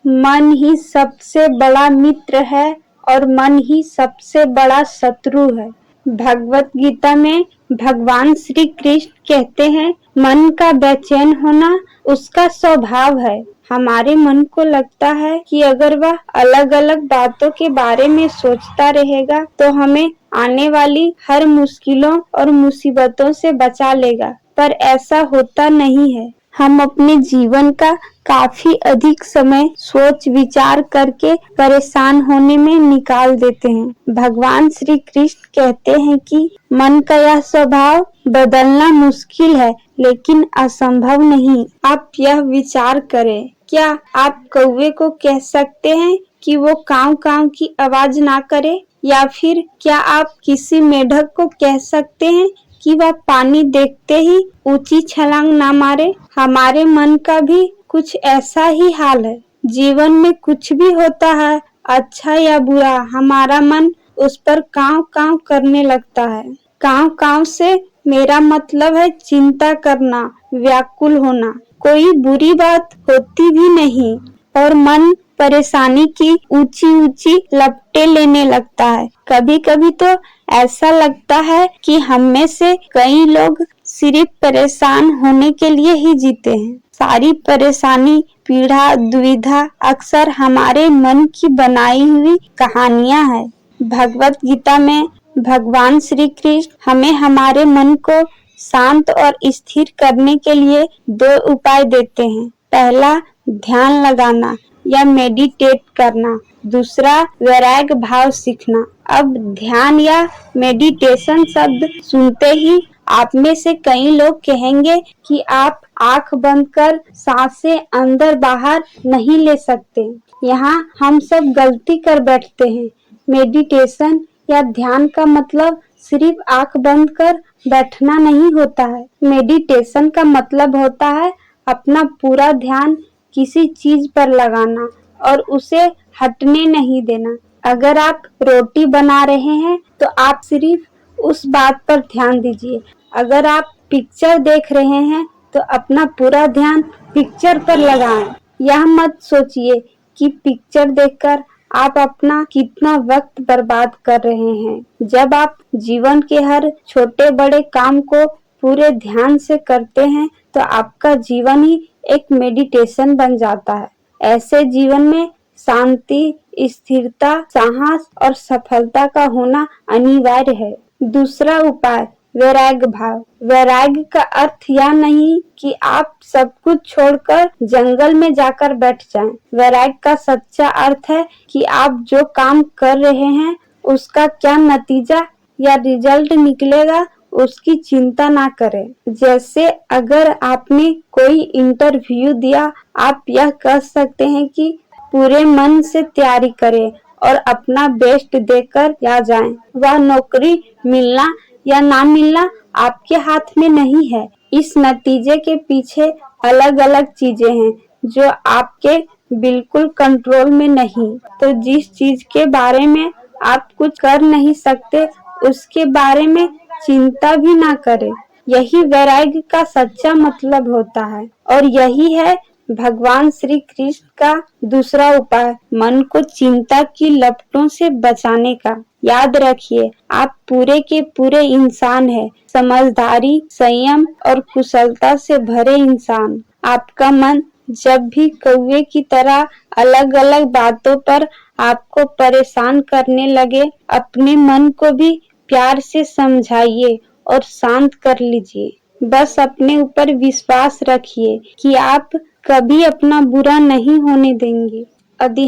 मन ही सबसे बड़ा मित्र है और मन ही सबसे बड़ा शत्रु है। भगवत गीता में भगवान श्री कृष्ण कहते हैं, मन का बेचैन होना उसका स्वभाव है। हमारे मन को लगता है कि अगर वह अलग अलग बातों के बारे में सोचता रहेगा तो हमें आने वाली हर मुश्किलों और मुसीबतों से बचा लेगा, पर ऐसा होता नहीं है। हम अपने जीवन का काफी अधिक समय सोच विचार करके परेशान होने में निकाल देते हैं। भगवान श्री कृष्ण कहते हैं कि मन का यह स्वभाव बदलना मुश्किल है लेकिन असंभव नहीं। आप यह विचार करें, क्या आप कौवे को कह सकते हैं कि वो काव काव की आवाज ना करे, या फिर क्या आप किसी मेढक को कह सकते हैं कि वह पानी देखते ही ऊंची छलांग ना मारे। हमारे मन का भी कुछ ऐसा ही हाल है। जीवन में कुछ भी होता है, अच्छा या बुरा, हमारा मन उस पर काव काव करने लगता है। काव काव से मेरा मतलब है चिंता करना, व्याकुल होना। कोई बुरी बात होती भी नहीं और मन परेशानी की ऊंची ऊंची लपटें लेने लगता है। कभी कभी तो ऐसा लगता है कि हम में से कई लोग सिर्फ परेशान होने के लिए ही जीते हैं। सारी परेशानी, पीड़ा, दुविधा अक्सर हमारे मन की बनाई हुई कहानियां हैं। भगवत गीता में भगवान श्री कृष्ण हमें हमारे मन को शांत और स्थिर करने के लिए 2 उपाय देते हैं। पहला, ध्यान लगाना या मेडिटेट करना। दूसरा, वैराग्य भाव सीखना। अब ध्यान या मेडिटेशन शब्द सुनते ही आप में से कई लोग कहेंगे कि आप आंख बंद कर सांसें अंदर बाहर नहीं ले सकते। यहाँ हम सब गलती कर बैठते हैं। मेडिटेशन या ध्यान का मतलब सिर्फ आंख बंद कर बैठना नहीं होता है। मेडिटेशन का मतलब होता है अपना पूरा ध्यान किसी चीज पर लगाना और उसे हटने नहीं देना। अगर आप रोटी बना रहे हैं तो आप सिर्फ उस बात पर ध्यान दीजिए। अगर आप पिक्चर देख रहे हैं तो अपना पूरा ध्यान पिक्चर पर लगाएं। यह मत सोचिए कि पिक्चर देखकर आप अपना कितना वक्त बर्बाद कर रहे हैं। जब आप जीवन के हर छोटे बड़े काम को पूरे ध्यान से करते हैं तो आपका जीवन ही एक मेडिटेशन बन जाता है। ऐसे जीवन में शांति, स्थिरता, साहस और सफलता का होना अनिवार्य है। दूसरा उपाय, वैराग्य भाव। वैराग्य का अर्थ यह नहीं कि आप सब कुछ छोड़कर जंगल में जाकर बैठ जाएं। वैराग्य का सच्चा अर्थ है कि आप जो काम कर रहे हैं उसका क्या नतीजा या रिजल्ट निकलेगा उसकी चिंता ना करें। जैसे अगर आपने कोई इंटरव्यू दिया, आप यह कह सकते हैं कि पूरे मन से तैयारी करें और अपना बेस्ट देकर आ जाएं। वह नौकरी मिलना या ना मिलना आपके हाथ में नहीं है। इस नतीजे के पीछे अलग अलग चीजें हैं जो आपके बिल्कुल कंट्रोल में नहीं। तो जिस चीज के बारे में आप कुछ कर नहीं सकते उसके बारे में चिंता भी ना करें। यही वैराग्य का सच्चा मतलब होता है और यही है भगवान श्री कृष्ण का दूसरा उपाय, मन को चिंता की लपटों से बचाने का। याद रखिए, आप पूरे के पूरे इंसान हैं, समझदारी, संयम और कुशलता से भरे इंसान। आपका मन जब भी कौवे की तरह अलग अलग बातों पर आपको परेशान करने लगे, अपने मन को भी प्यार से समझाइए और शांत कर लीजिए। बस अपने ऊपर विश्वास रखिए कि आप कभी अपना बुरा नहीं होने देंगे। यदि